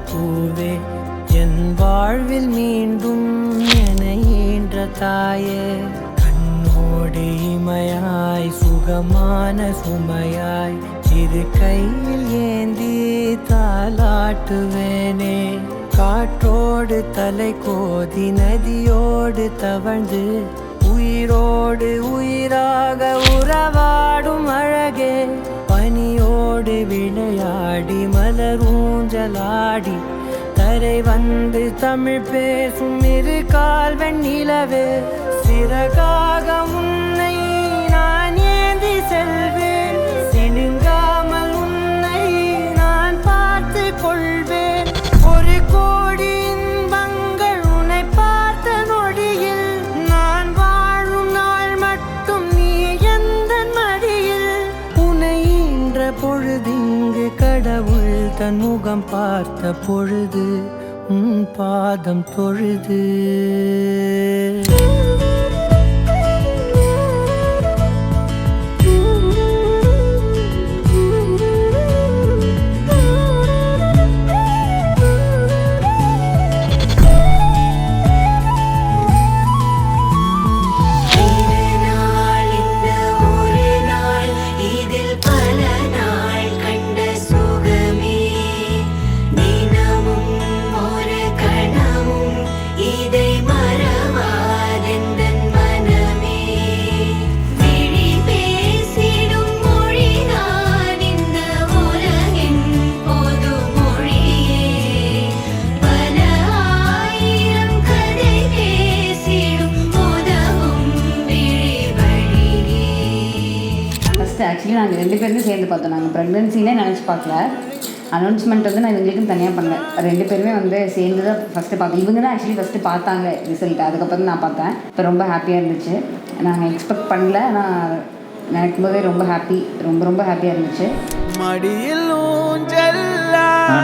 பூவே என் வாழ்வில் மீண்டும் என ஈன்ற தாயே கண்ணோடு இமையாய் சுகமான சுமையாய் இரு கையில் ஏந்தி தாலாட்டுவேனே காற்றோடு தலை கோதி நதியோடு தவழ்ந்து உயிரோடு உயிராக உறவாடும் அழகே பனியோடு விளையாடி மலரூஞ்சலாடி தரை வந்து தமிழ் பேசும் இரு கால் வெண்ணிலவே சிறகாக உன்னை நான் ஏந்தி செல்வேன் சினுங்காமல் உன்னை நான் பார்த்து கொள்வேன் ஒரு கோடி இன்பங்கள் உன்னை பார்த்த நொடியில் நான் வாழும் நாள் மட்டும் நீ எந்த மடியில் உன்னை ஈன்ற பொழுதிங்கு கடவுள் தன் முகம் பார்த்த பொழுது உன் பாதம் தொழுது ஆக்சுவலி நாங்கள் 2 பேருமே சேர்ந்து பார்த்தோம். நாங்கள் ப்ரெக்னென்சிலே நினச்சி பார்க்கல. அனௌன்ஸ்மெண்ட் வந்து நான் இவங்களுக்கும் தனியாக பண்ணேன். 2 பேருமே வந்து சேர்ந்து தான் ஃபஸ்ட்டு பார்த்தோம். இவங்க தான் ஆக்சுவலி ஃபஸ்ட்டு பார்த்தாங்க ரிசல்ட். அதுக்கப்புறம் நான் பார்த்தேன். இப்போ ரொம்ப ஹாப்பியாக இருந்துச்சு. நாங்கள் எக்ஸ்பெக்ட் பண்ணல, ஆனால் நினைக்கும் போதே ரொம்ப ஹாப்பி, ரொம்ப ரொம்ப ஹாப்பியாக இருந்துச்சு.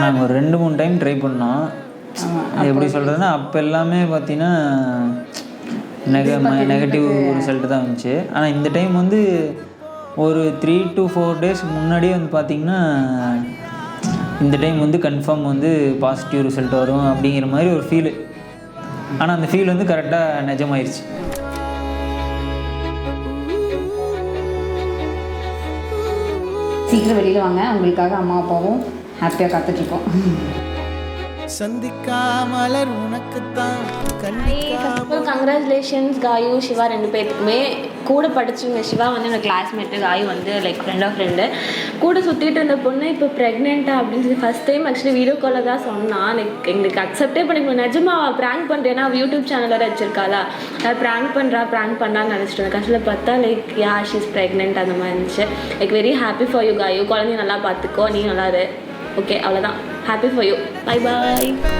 நாங்கள் ஒரு 2-3 டைம் ட்ரை பண்ணோம். எப்படி சொல்கிறதுனா அப்போ எல்லாமே பார்த்தீங்கன்னா நெகட்டிவ் ரிசல்ட்டு தான் வந்துச்சு. ஆனால் இந்த டைம் வந்து ஒரு 3 to 4 days முன்னாடியே வந்து பார்த்திங்கன்னா இந்த டைம் வந்து கன்ஃபார்ம் வந்து பாசிட்டிவ் ரிசல்ட் வரும் அப்படிங்கிற மாதிரி ஒரு ஃபீலு. ஆனால் அந்த ஃபீல் வந்து கரெக்டாக நிஜமாயிருச்சு. சீக்கிரம் வெளியில் வாங்க, உங்களுக்காக அம்மா அப்பாவும் ஹாப்பியாக காத்துட்ருக்கோம். சந்திக்காமலர் உனக்குத்தான். கங்க்ராச்சுலேஷன்ஸ் காயு சிவா 2 பேர்த்துக்குமே. கூட படிச்சுங்க. சிவா வந்து என்னோட கிளாஸ்மேட்டு, காயு வந்து லைக் ஃப்ரெண்டு கூட சுற்றிட்டு இருந்த பொண்ணு இப்போ ப்ரெக்னெண்ட்டாக அப்படின்னு சொல்லி ஃபஸ்ட் டைம் ஆக்சுவலி வீடியோ காலில் தான் சொன்னான். லைக் எங்களுக்கு அக்செப்டே பண்ணிக்கணும். நிஜமா ப்ராங்க் பண்ணுறேன்னா யூடியூப் சேனல் வேறு வச்சிருக்காளா, அதை ப்ராங்க் பண்ணான்னு நினச்சிட்டு இருந்தேன். கஷ்டத்தில் பார்த்தா லைக் ஷீஸ் ப்ரெக்னென்ட் அந்த மாதிரி இருந்துச்சு. Like very happy for you Gayu. குழந்தைய நல்லா பார்த்துக்கோ, நீ நல்லா இரு. ஓகே, அவ்வளோதான். Happy for you. Bye bye.